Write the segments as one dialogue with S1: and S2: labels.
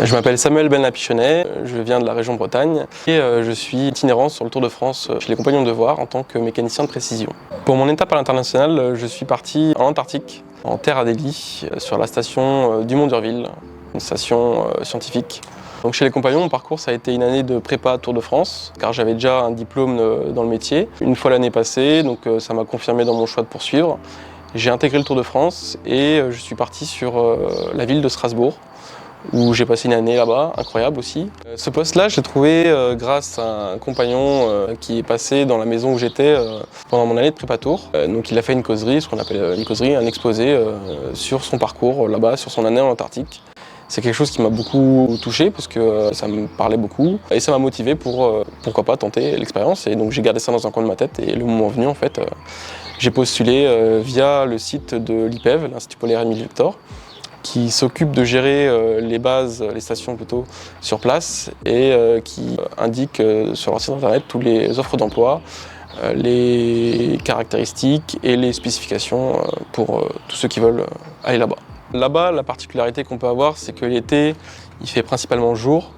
S1: Je m'appelle Samuel Belnapichonnet, je viens de la région Bretagne et je suis itinérant sur le Tour de France chez les Compagnons de Devoir en tant que mécanicien de précision. Pour mon étape à l'international, je suis parti en Antarctique, en Terre Adélie, sur la station Dumont d'Urville, une station scientifique. Donc chez les Compagnons, mon parcours ça a été une année de prépa Tour de France, car j'avais déjà un diplôme dans le métier. Une fois l'année passée, donc ça m'a confirmé dans mon choix de poursuivre. J'ai intégré le Tour de France et je suis parti sur la ville de Strasbourg, où j'ai passé une année là-bas, incroyable aussi. Ce poste-là, je l'ai trouvé grâce à un compagnon qui est passé dans la maison où j'étais pendant mon année de prépa tour. Donc il a fait une causerie, ce qu'on appelle une causerie, un exposé sur son parcours là-bas, sur son année en Antarctique. C'est quelque chose qui m'a beaucoup touché parce que ça me parlait beaucoup et ça m'a motivé pour, pourquoi pas, tenter l'expérience. Et donc j'ai gardé ça dans un coin de ma tête et le moment venu, en fait, j'ai postulé via le site de l'IPEV, l'Institut Polaire Émile Victor, qui s'occupe de gérer les bases, les stations plutôt, sur place et qui indique sur leur site internet toutes les offres d'emploi, les caractéristiques et les spécifications pour tous ceux qui veulent aller là-bas. Là-bas, la particularité qu'on peut avoir, c'est que l'été, il fait principalement jour.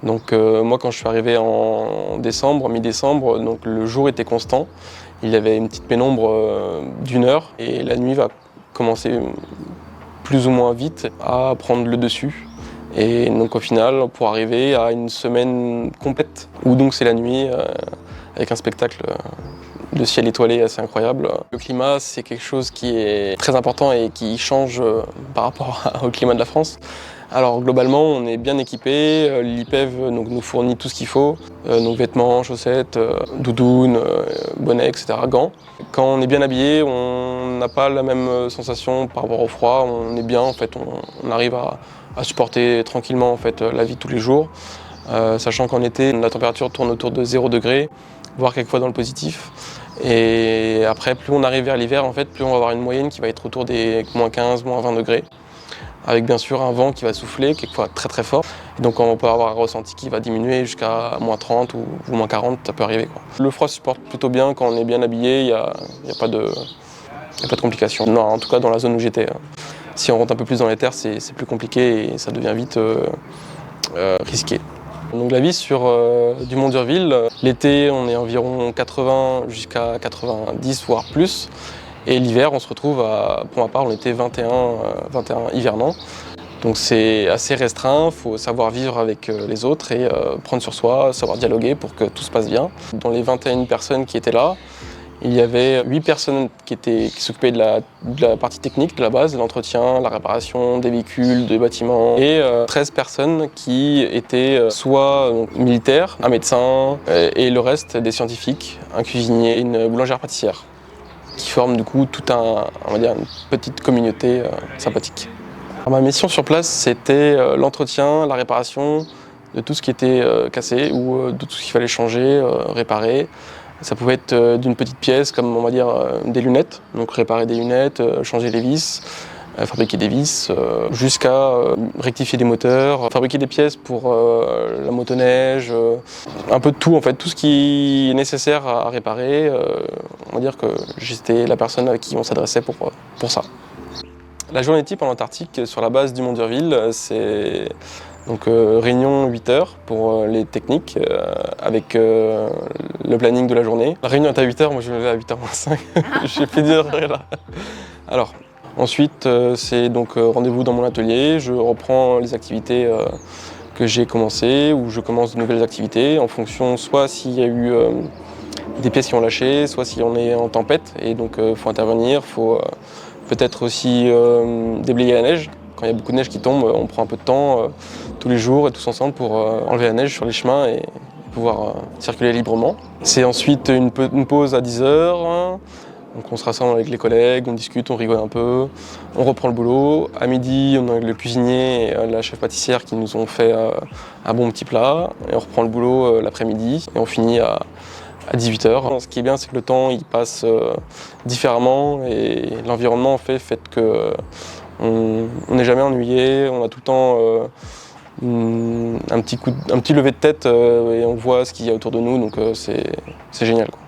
S1: Donc moi, quand je suis arrivé en décembre, mi-décembre, donc le jour était constant. Il y avait une petite pénombre d'1 heure et la nuit va commencer plus ou moins vite à prendre le dessus. Et donc au final, pour arriver à une semaine complète, où donc c'est la nuit, avec un spectacle de ciel étoilé assez incroyable. Le climat, c'est quelque chose qui est très important et qui change par rapport au climat de la France. Alors globalement, on est bien équipé, l'IPEV nous fournit tout ce qu'il faut, donc vêtements, chaussettes, doudounes, bonnets, etc., gants. Quand on est bien habillé, on n'a pas la même sensation par rapport au froid, on est bien, en fait, on arrive à supporter tranquillement, en fait, la vie de tous les jours, sachant qu'en été, la température tourne autour de 0 degré, voire quelquefois dans le positif. Et après, plus on arrive vers l'hiver, en fait, plus on va avoir une moyenne qui va être autour des moins 15, moins 20 degrés, avec bien sûr un vent qui va souffler, quelquefois très très fort. Et donc on peut avoir un ressenti qui va diminuer jusqu'à moins 30 ou moins 40, ça peut arriver, quoi. Le froid se supporte plutôt bien quand on est bien habillé, il n'y a pas de complications. Non, en tout cas dans la zone où j'étais. Si on rentre un peu plus dans les terres, c'est plus compliqué et ça devient vite risqué. Donc la vie sur Dumont d'Urville, l'été on est environ 80 jusqu'à 90 voire plus. Et l'hiver on se retrouve pour ma part on était 21 hivernants. Donc c'est assez restreint, il faut savoir vivre avec les autres et prendre sur soi, savoir dialoguer pour que tout se passe bien. Dans les 21 personnes qui étaient là, il y avait 8 personnes qui s'occupaient de la partie technique, de la base, de l'entretien, la réparation des véhicules, des bâtiments, et 13 personnes qui étaient soit militaires, un médecin, et le reste des scientifiques, un cuisinier et une boulangère-pâtissière, qui forment du coup on va dire, une petite communauté sympathique. Alors, ma mission sur place, c'était l'entretien, la réparation de tout ce qui était cassé ou de tout ce qu'il fallait changer, réparer. Ça pouvait être d'une petite pièce comme on va dire des lunettes, donc réparer des lunettes, changer les vis, fabriquer des vis, jusqu'à rectifier des moteurs, fabriquer des pièces pour la motoneige, un peu de tout en fait, tout ce qui est nécessaire à réparer. On va dire que j'étais la personne à qui on s'adressait pour ça. La journée type en Antarctique sur la base Dumont d'Urville, c'est donc réunion 8 heures pour les techniques avec le planning de la journée. La réunion est à 8 heures, moi je me levais à 8h moins 5. J'ai fait 10 heures là. Alors, ensuite c'est donc rendez-vous dans mon atelier, je reprends les activités que j'ai commencées ou je commence de nouvelles activités en fonction soit s'il y a eu des pièces qui ont lâché, soit si on est en tempête et donc il faut intervenir, il faut peut-être aussi déblayer la neige. Quand il y a beaucoup de neige qui tombe, on prend un peu de temps tous les jours et tous ensemble pour enlever la neige sur les chemins et pouvoir circuler librement. C'est ensuite une pause à 10 heures. Donc on se rassemble avec les collègues, on discute, on rigole un peu. On reprend le boulot. À midi, on a le cuisinier et la chef pâtissière qui nous ont fait un bon petit plat. Et on reprend le boulot l'après-midi et on finit à 18h. Ce qui est bien, c'est que le temps il passe différemment et l'environnement fait que on n'est jamais ennuyé, on a tout le temps un petit lever de tête et on voit ce qu'il y a autour de nous, donc c'est génial, quoi.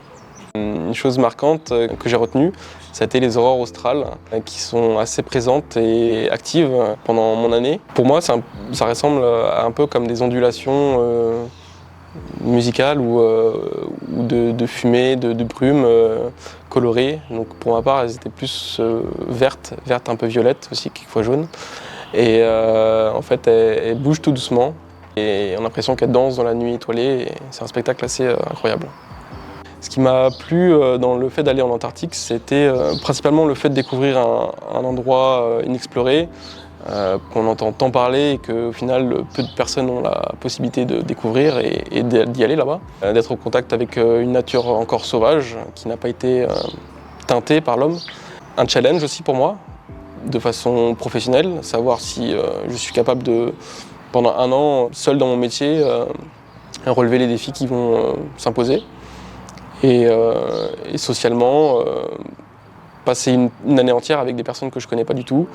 S1: Une chose marquante que j'ai retenue, ça a été les aurores australes qui sont assez présentes et actives pendant mon année. Pour moi, ça ressemble à un peu comme des ondulations musicales ou de fumée, de brume colorées. Donc pour ma part, elles étaient plus vertes un peu violettes aussi, quelquefois jaunes. Et en fait, elles bougent tout doucement et on a l'impression qu'elles dansent dans la nuit étoilée. C'est un spectacle assez incroyable. Ce qui m'a plu dans le fait d'aller en Antarctique, c'était principalement le fait de découvrir un endroit inexploré, qu'on entend tant parler et qu'au final peu de personnes ont la possibilité de découvrir et d'y aller là-bas. D'être au contact avec une nature encore sauvage qui n'a pas été teintée par l'homme. Un challenge aussi pour moi, de façon professionnelle, savoir si je suis capable de, pendant un an, seul dans mon métier, relever les défis qui vont s'imposer. Et socialement, passer une année entière avec des personnes que je ne connais pas du tout,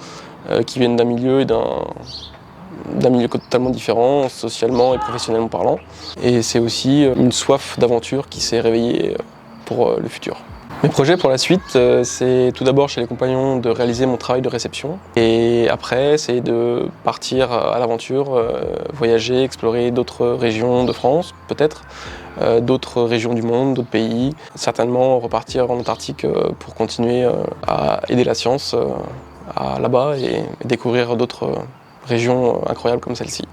S1: qui viennent d'un milieu et d'un milieu totalement différent, socialement et professionnellement parlant. Et c'est aussi une soif d'aventure qui s'est réveillée pour le futur. Mes projets pour la suite, c'est tout d'abord chez les compagnons de réaliser mon travail de réception. Et après, c'est de partir à l'aventure, voyager, explorer d'autres régions de France, peut-être, d'autres régions du monde, d'autres pays. Certainement repartir en Antarctique pour continuer à aider la science là-bas et découvrir d'autres régions incroyables comme celle-ci.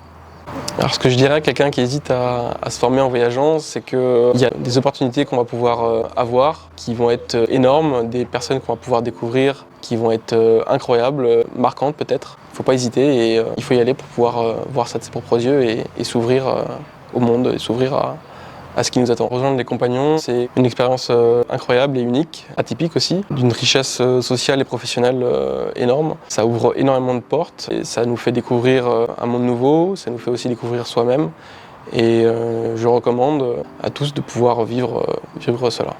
S1: Alors ce que je dirais à quelqu'un qui hésite à se former en voyageant, c'est qu'il y a des opportunités qu'on va pouvoir avoir qui vont être énormes, des personnes qu'on va pouvoir découvrir qui vont être incroyables, marquantes peut-être. Il ne faut pas hésiter et il faut y aller pour pouvoir voir ça de ses propres yeux et s'ouvrir au monde et s'ouvrir à ce qui nous attend. Rejoindre les compagnons, c'est une expérience incroyable et unique, atypique aussi, d'une richesse sociale et professionnelle énorme. Ça ouvre énormément de portes et ça nous fait découvrir un monde nouveau, ça nous fait aussi découvrir soi-même. Et je recommande à tous de pouvoir vivre cela.